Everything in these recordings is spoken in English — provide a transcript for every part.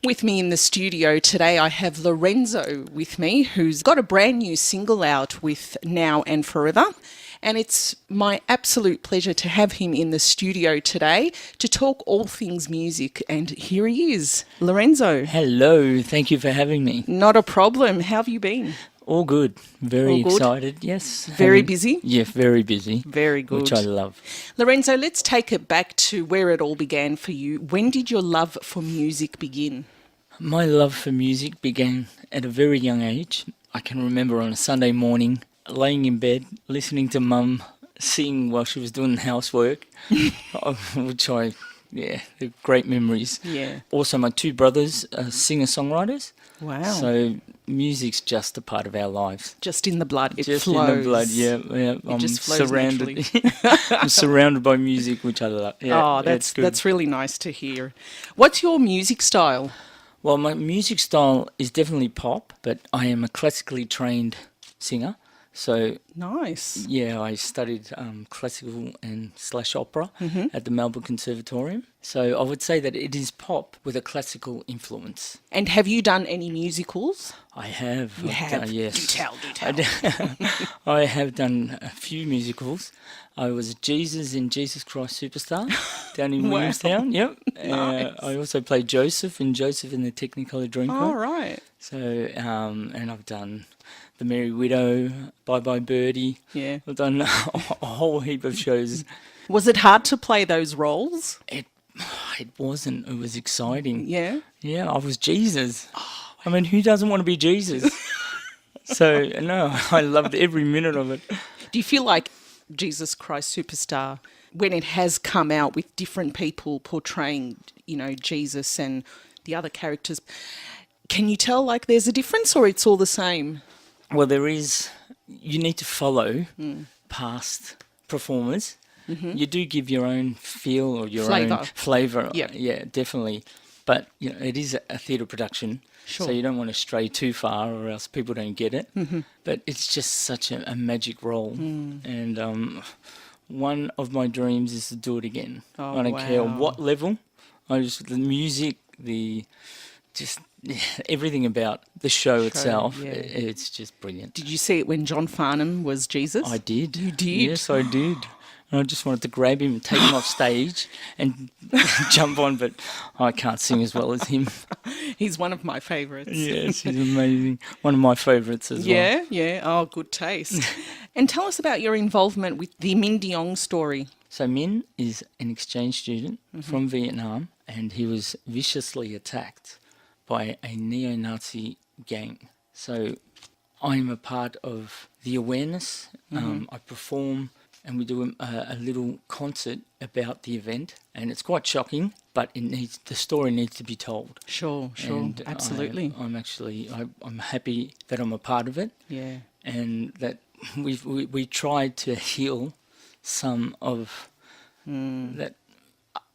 With me in the studio today, I have Lorenzo with me, who's got a brand new single out with Now and Forever. And it's my absolute pleasure to have him in the studio today to talk all things music. And here he is, Lorenzo. Hello, thank you for having me. Not a problem. How have you been? All good, very All good? excited, yes. Very busy? Yeah, very busy. Very good. Which I love. Lorenzo, let's take it back to where it all began for you. When did your love for music begin? My love for music began at a very young age. I can remember on a Sunday morning, laying in bed, listening to Mum sing while she was doing housework, they're great memories. Yeah. Also, my two brothers are singer-songwriters. Wow. So music's just a part of our lives. Just in the blood. It Just flows. in the blood, yeah. It just flows naturally. I'm surrounded by music, which I love. Yeah, Oh, it's good. that's really nice to hear. What's your music style? Well, my music style is definitely pop, but I am a classically trained singer. So, Nice. yeah, I studied classical and / opera at the Melbourne Conservatorium. So I would say that it is pop with a classical influence. And have you done any musicals? I have. You have? Yes. Do tell. I have done a few musicals. I was Jesus in Jesus Christ Superstar down in Wow. Williamstown. Yep. Nice. I also played Joseph in the Technicolor Dreamcoat. All right. So, and I've done The Merry Widow, Bye Bye Birdie. Yeah. I've done a whole heap of shows. Was it hard to play those roles? It wasn't. It was exciting. Yeah. Yeah, I was Jesus. I mean, who doesn't want to be Jesus? So, no, I loved every minute of it. Do you feel like Jesus Christ Superstar, when it has come out with different people portraying, Jesus and the other characters, can you tell like there's a difference or it's all the same? Well, there is. You need to follow past performers. Mm-hmm. You do give your own feel or your own flavour. Yep. Yeah, definitely. But, it is a theatre production. Sure. So you don't want to stray too far or else people don't get it. Mm-hmm. But it's just such a magic role. And one of my dreams is to do it again. Oh, I don't care wow. what level. The music, everything about the show itself, yeah. it's just brilliant. Did you see it when John Farnham was Jesus? I did. You did? Yes, I did. And I just wanted to grab him and take him off stage and jump on, but I can't sing as well as him. He's one of my favourites. Yes, he's amazing. One of my favourites as well. Yeah. Oh, good taste. And tell us about your involvement with the Min Deong story. So Min is an exchange student from Vietnam, and he was viciously attacked by a neo-Nazi gang. So I'm a part of the awareness. I perform, and we do a little concert about the event, and it's quite shocking, but the story needs to be told. Sure, And absolutely. I'm happy that I'm a part of it. Yeah. And that we tried to heal some of that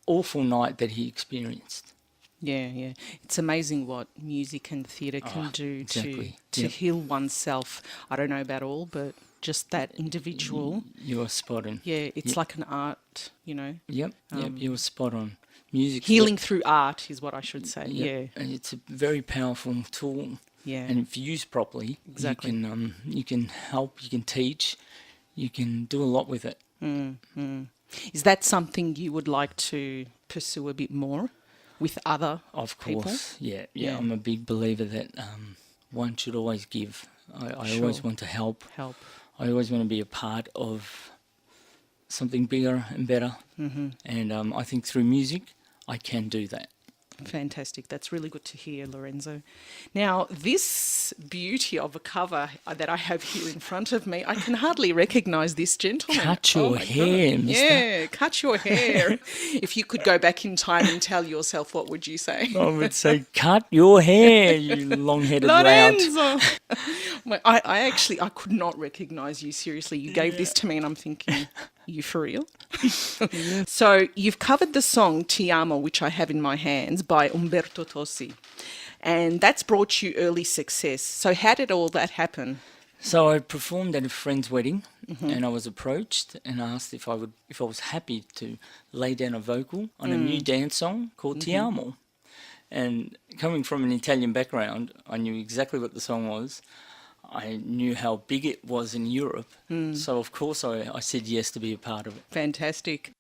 awful night that he experienced. Yeah. It's amazing what music and theatre can do exactly. to heal oneself. I don't know about all, but just that individual. You're spot on. Yeah, it's like an art, Yep, you're spot on. Music. Healing through art is what I should say. Yep. Yeah. And it's a very powerful tool. Yeah. And if used properly, Exactly. you can help, you can teach, you can do a lot with it. Is that something you would like to pursue a bit more with other Of people? course, yeah. Yeah. I'm a big believer that one should always give. I Sure. always want to help. Help. I always want to be a part of something bigger and better. Mm-hmm. And I think through music, I can do that. Fantastic. That's really good to hear, Lorenzo. Now, this beauty of a cover that I have here in front of me, I can hardly recognise this gentleman. Cut your my hair, God. mister. Yeah, cut your hair. If you could go back in time and tell yourself, what would you say? I would say, cut your hair, you long-headed lout. Lorenzo! I could not recognise you, seriously. You gave this to me and I'm thinking, you for real? So you've covered the song Ti Amo, which I have in my hands, by Umberto Tossi. And that's brought you early success. So how did all that happen? So I performed at a friend's wedding, and I was approached and asked if I was happy to lay down a vocal on a new dance song called Ti Amo. And coming from an Italian background, I knew exactly what the song was. I knew how big it was in Europe. So, of course, I said yes to be a part of it. Fantastic.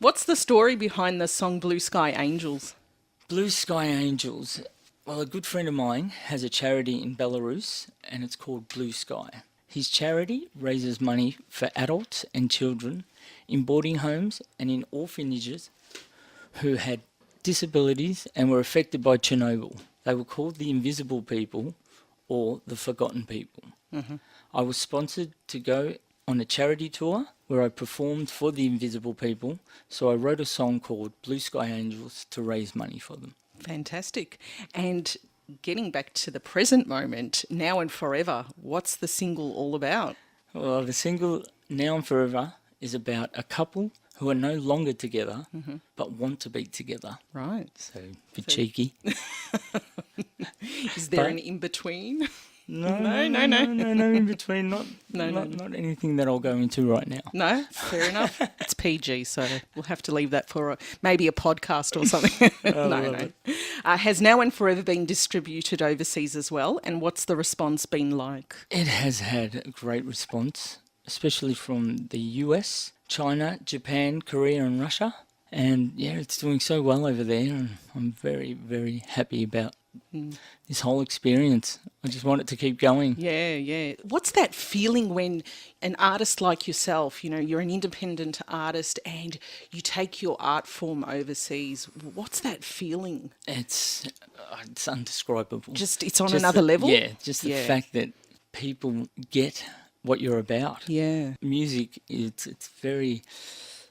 What's the story behind the song Blue Sky Angels? Blue Sky Angels. Well, a good friend of mine has a charity in Belarus and it's called Blue Sky. His charity raises money for adults and children in boarding homes and in orphanages who had disabilities and were affected by Chernobyl. They were called the invisible people or the forgotten people. I was sponsored to go on a charity tour where I performed for the invisible people, so I wrote a song called Blue Sky Angels to raise money for them. Fantastic. And getting back to the present moment, Now and Forever, what's the single all about? Well, the single Now and Forever is about a couple who are no longer together but want to be together. Right. So, a bit cheeky. Is there an in-between? No, No. no in between. Not No. not anything that I'll go into right now. No, fair enough. It's PG, so we'll have to leave that for maybe a podcast or something. No. Has Now and Forever been distributed overseas as well? And what's the response been like? It has had a great response, especially from the US, China, Japan, Korea, and Russia. And yeah, it's doing so well over there, and I'm very, very happy about this whole experience. I just want it to keep going. Yeah. What's that feeling when an artist like yourself, you're an independent artist and you take your art form overseas? What's that feeling? It's undescribable. It's on another level? Yeah, just the fact that people get what you're about. Yeah. Music, it's very...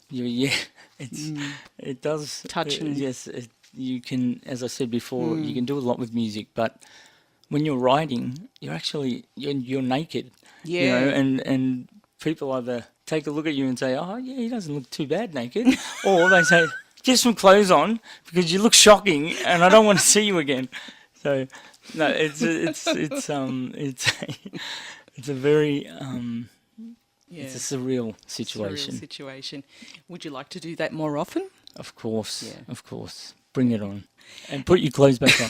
it does touching. Yes, you can, as I said before, you can do a lot with music, but when you're writing, you're naked. Yeah. And people either take a look at you and say, "Oh, yeah, he doesn't look too bad naked," or they say, "Get some clothes on because you look shocking, and I don't want to see you again." So, no, it's a very it's a surreal situation. Surreal situation. Would you like to do that more often? Of course, Yeah. of course. Bring it on. And put your clothes back on.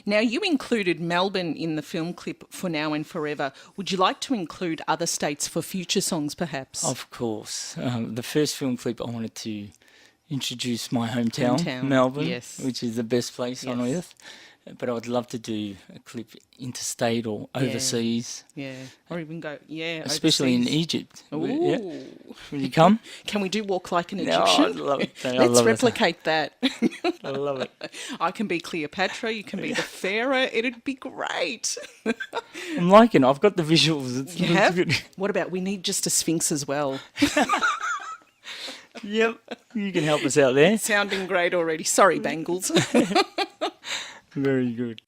Now, you included Melbourne in the film clip for Now and Forever. Would you like to include other states for future songs, perhaps? Of course. The first film clip, I wanted to introduce my hometown, Melbourne, yes. which is the best place on Yes. earth. But I would love to do a clip interstate or overseas. Yeah. Or even go, Especially in overseas. Egypt. Ooh. Yeah. Will you come? Can we do Walk Like an No, Egyptian? I'd love it. I Let's love it. replicate that. I love it. I can be Cleopatra, you can be the Pharaoh. It'd be great. I'm liking it. I've got the visuals. It's You looks have? good. What about we need just a Sphinx as well? Yep. You can help us out there. Sounding great already. Sorry, Bangles. Very good.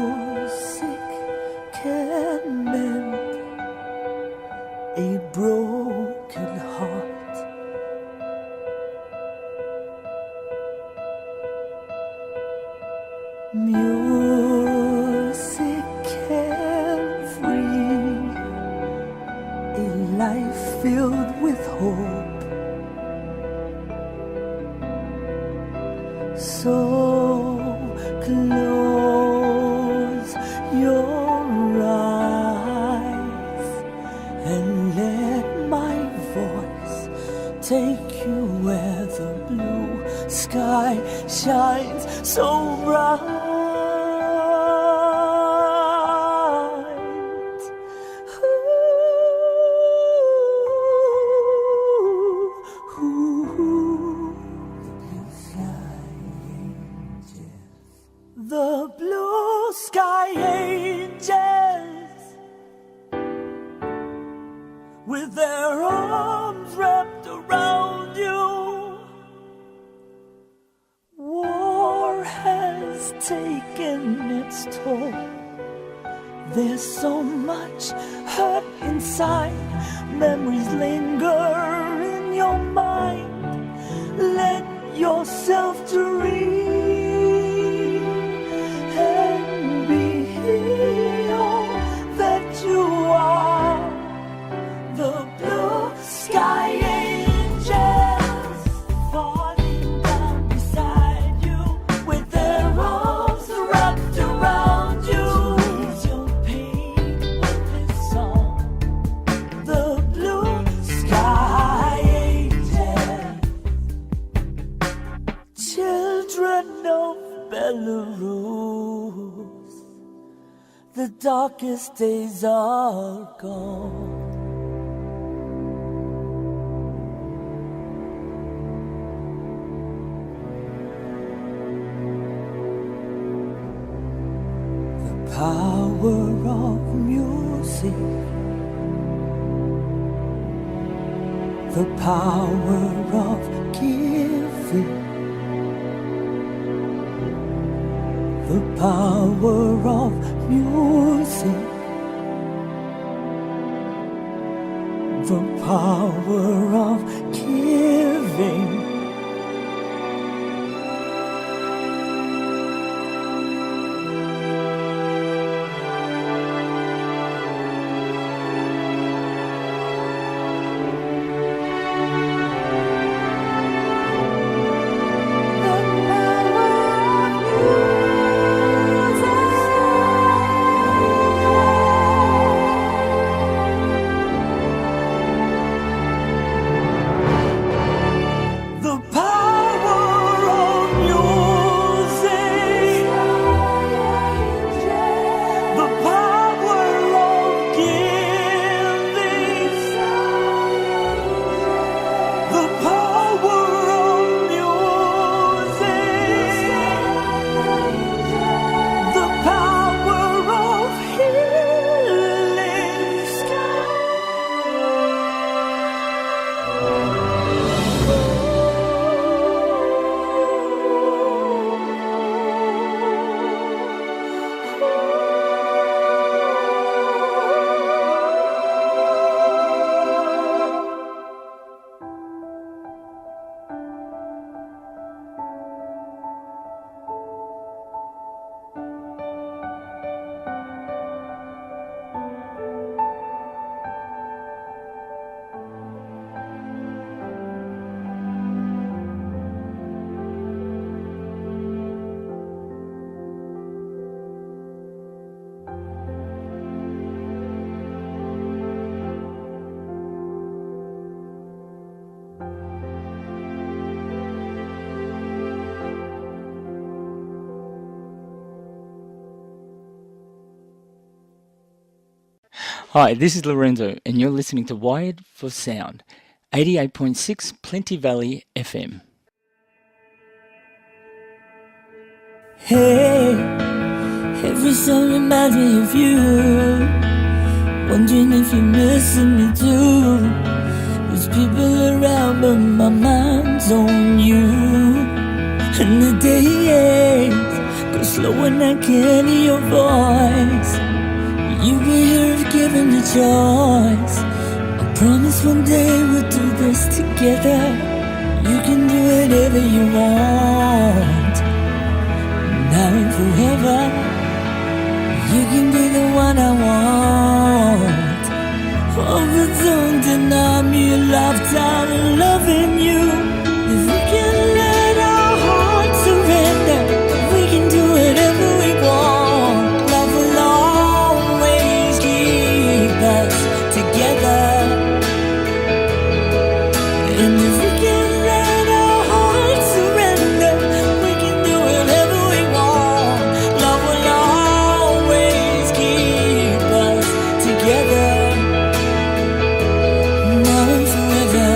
Music can mend a broken heart. Music can free a life filled with hope. So close your eyes and let my voice take you where the blue sky shines so bright. The blue sky angels with their arms wrapped around you. War has taken its toll. There's so much hurt inside. Memories linger in your mind. Let yourself dream and be all that you are. The blue sky angels falling down beside you with their arms wrapped around you. Ease your pain with this song. The blue sky angels, children of Belarus, the darkest days are gone. The power of music, the power of giving, the power of music, the power of giving. Hi, this is Lorenzo, and you're listening to Wired for Sound, 88.6 Plenty Valley FM. Hey, every song reminds me of you. Wondering if you're missing me too. There's people around, but my mind's on you. And the days go slow when I can't hear your voice. You were here if given the choice. I promise one day we'll do this together. You can do whatever you want, now and forever. You can be the one I want. Oh, but don't deny me a lifetime of loving you. If we can let our hearts surrender, we can do whatever we want. Love will always keep us together. And if we can let our hearts surrender, we can do whatever we want. Love will always keep us together, now and forever.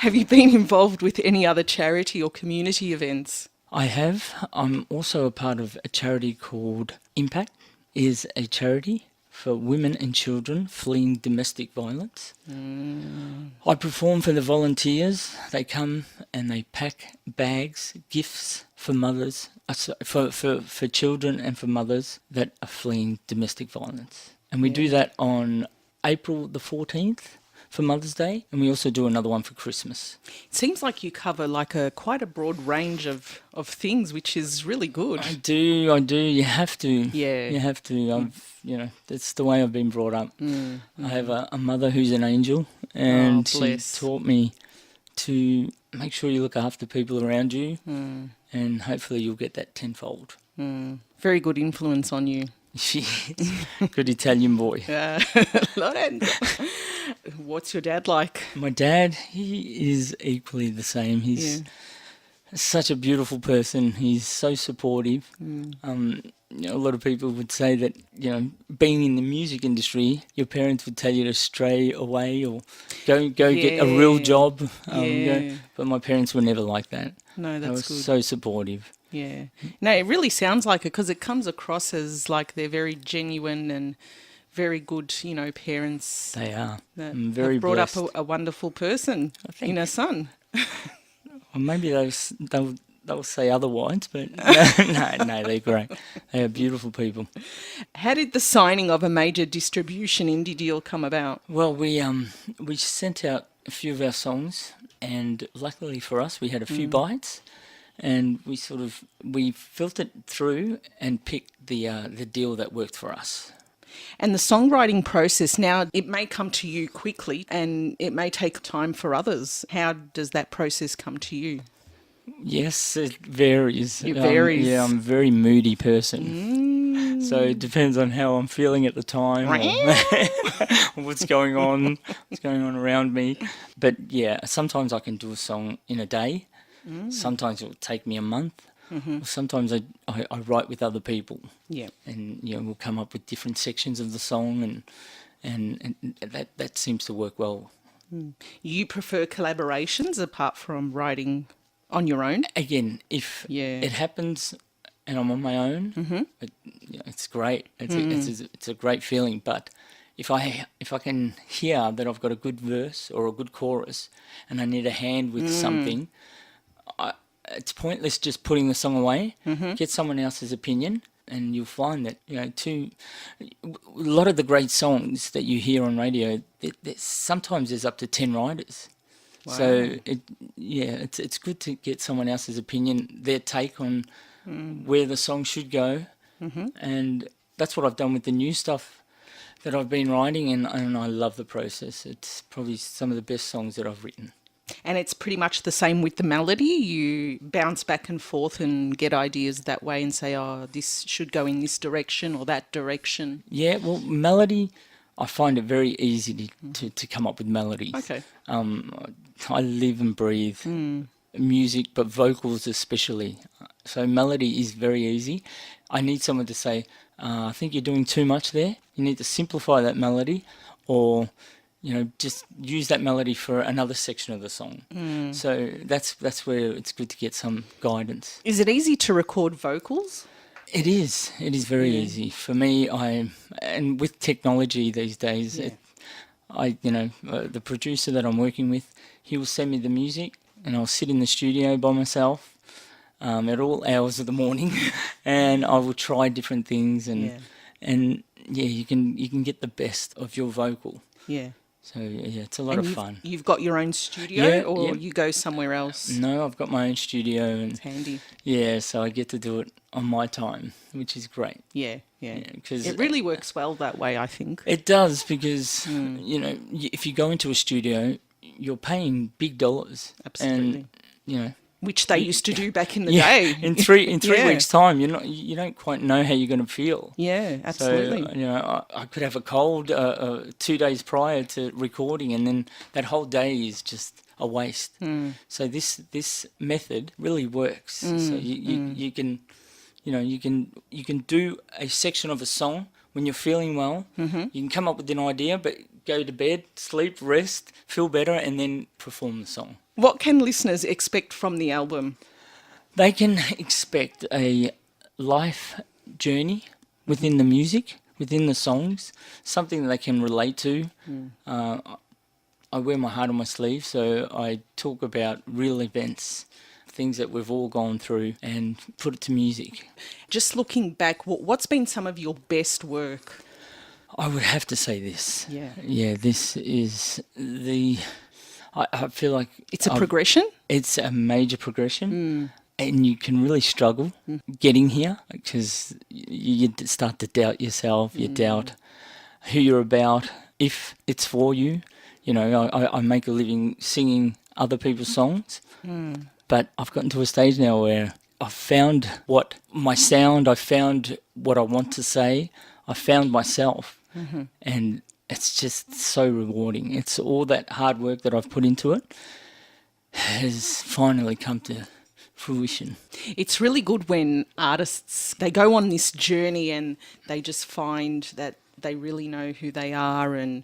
Have you been involved with any other charity or community events? I have. I'm also a part of a charity called Impact. Is a charity for women and children fleeing domestic violence. I perform for the volunteers. They come and they pack bags, gifts for mothers, for children and for mothers that are fleeing domestic violence. And we do that on April the 14th for Mother's Day, and we also do another one for Christmas. It seems like you cover like quite a broad range of things, which is really good. I do. You have to. Yeah. You have to. That's the way I've been brought up. I have a mother who's an angel, and she bless. taught me to make sure you look after people around you, and hopefully you'll get that tenfold. Very good influence on you. She is. Good Italian boy. Lorenzo. What's your dad like? My dad, he is equally the same. He's such a beautiful person. He's so supportive. A lot of people would say that, being in the music industry, your parents would tell you to stray away or go get a real job. But my parents were never like that. No, They were that's good. so supportive. Yeah. No, it really sounds like it because it comes across as like they're very genuine and very good, parents They are. that I'm very have brought blessed. up a wonderful person in a son. Well, maybe they'll say otherwise, but no, they're great. They are beautiful people. How did the signing of a major distribution indie deal come about? Well, we sent out a few of our songs, and luckily for us, we had a few bites, and we filtered through and picked the deal that worked for us. And the songwriting process, now it may come to you quickly and it may take time for others. How does that process come to you? Yes, it varies. It varies. I'm a very moody person. So it depends on how I'm feeling at the time or what's going on around me. But yeah, sometimes I can do a song in a day. Sometimes it will take me a month. Or sometimes I write with other people. Yeah. And we'll come up with different sections of the song, and that seems to work well. You prefer collaborations apart from writing on your own? Again, if it happens and I'm on my own, it's great. It's a great feeling. But if I can hear that I've got a good verse or a good chorus, and I need a hand with something, it's pointless just putting the song away. Get someone else's opinion, and you'll find that a lot of the great songs that you hear on radio, sometimes there's up to 10 writers. Wow. So it's good to get someone else's opinion, their take on where the song should go, and that's what I've done with the new stuff that I've been writing, and I love the process. It's probably some of the best songs that I've written. And it's pretty much the same with the melody. You bounce back and forth and get ideas that way and say, oh, this should go in this direction or that direction. Yeah, well, melody, I find it very easy to come up with melodies. Okay. I live and breathe music, but vocals especially. So melody is very easy. I need someone to say, I think you're doing too much there. You need to simplify that melody, or just use that melody for another section of the song. So that's where it's good to get some guidance. Is it easy to record vocals? It is very easy. For me, and with technology these days, the producer that I'm working with, he will send me the music, and I'll sit in the studio by myself at all hours of the morning, and I will try different things, and you can get the best of your vocal. Yeah. So it's a lot of fun. You've got your own studio, or you go somewhere else? No, I've got my own studio, and It's handy. yeah, so I get to do it on my time, which is great. Yeah. Because It really works well that way, I think. it does, because if you go into a studio, you're paying big dollars. Absolutely. And Which they used to do back in the day. in three Yeah. weeks' time, you don't quite know how you're going to feel. Yeah, absolutely. So I could have a cold 2 days prior to recording, and then that whole day is just a waste. So this method really works. So you can you can do a section of a song when you're feeling well. You can come up with an idea, but go to bed, sleep, rest, feel better, and then perform the song. What can listeners expect from the album? They can expect a life journey within the music, within the songs, something they can relate to. I wear my heart on my sleeve, so I talk about real events, things that we've all gone through, and put it to music. Just looking back, what's been some of your best work? I would have to say this. Yeah. Yeah, this is the... I feel like... It's a progression? It's a major progression. And you can really struggle getting here because you start to doubt yourself, you doubt who you're about, if it's for you. You know, I make a living singing other people's songs, but I've gotten to a stage now where I've found what my sound, I found what I want to say, I found myself, and it's just so rewarding. It's all that hard work that I've put into it has finally come to fruition. It's really good when artists, they go on this journey and they just find that they really know who they are and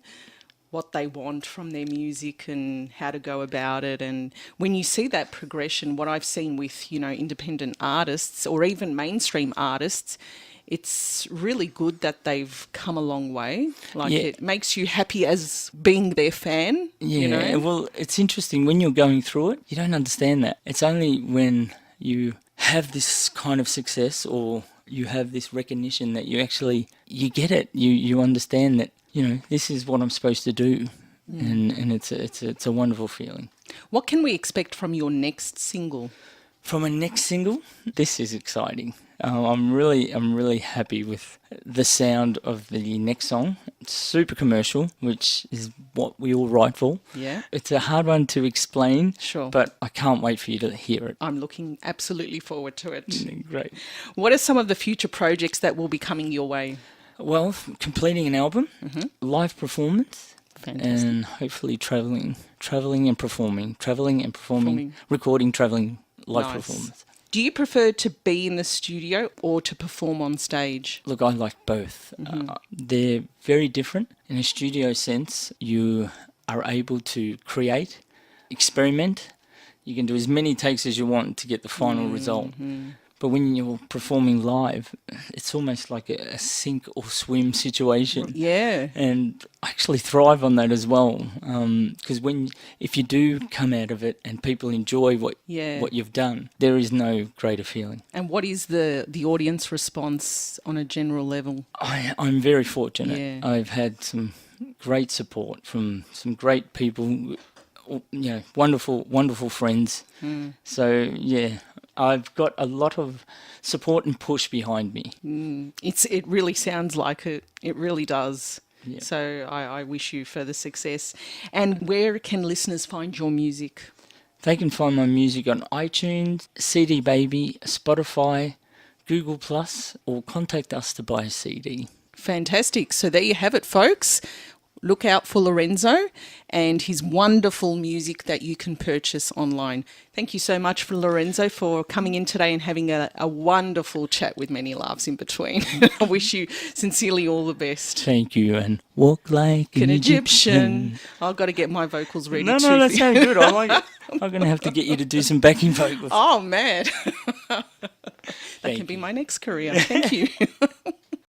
what they want from their music and how to go about it. And when you see that progression, what I've seen with, you know, independent artists or even mainstream artists, it's really good that they've come a long way. Like, it makes you happy as being their fan. Yeah, you know? Well, it's interesting when you're going through it, you don't understand that. It's only when you have this kind of success or you have this recognition that you actually, you get it. You understand that, you know, this is what I'm supposed to do. And it's a wonderful feeling. What can we expect from your next single? From a next single, this is exciting. I'm really happy with the sound of the next song. It's super commercial, which is what we all write for. Yeah. It's a hard one to explain, Sure. but I can't wait for you to hear it. I'm looking absolutely forward to it. Great. What are some of the future projects that will be coming your way? Well, completing an album, live performance, Fantastic. and hopefully travelling and performing, Performing. recording, travelling, live Nice. performance. Do you prefer to be in the studio or to perform on stage? Look, I like both. They're very different. In a studio sense, you are able to create, experiment. You can do as many takes as you want to get the final result. But when you're performing live, it's almost like a sink or swim situation. Yeah. And I actually thrive on that as well. Because if you do come out of it and people enjoy what you've done, there is no greater feeling. And what is the audience response on a general level? I'm very fortunate. Yeah. I've had some great support from some great people, you know, wonderful friends. So, yeah, I've got a lot of support and push behind me. It really sounds like it. It really does. Yeah. So I wish you further success. And where can listeners find your music? They can find my music on iTunes, CD Baby, Spotify, Google Plus, or contact us to buy a CD. Fantastic. So there you have it, folks. Look out for Lorenzo and his wonderful music that you can purchase online. Thank you so much for Lorenzo for coming in today and having a wonderful chat with many laughs in between. I wish you sincerely all the best. Thank you, and walk like An Egyptian. I've got to get my vocals ready too. No, that sounds good. I like it. I'm going to have to get you to do some backing vocals. Oh, man. That can be my next career. Thank you.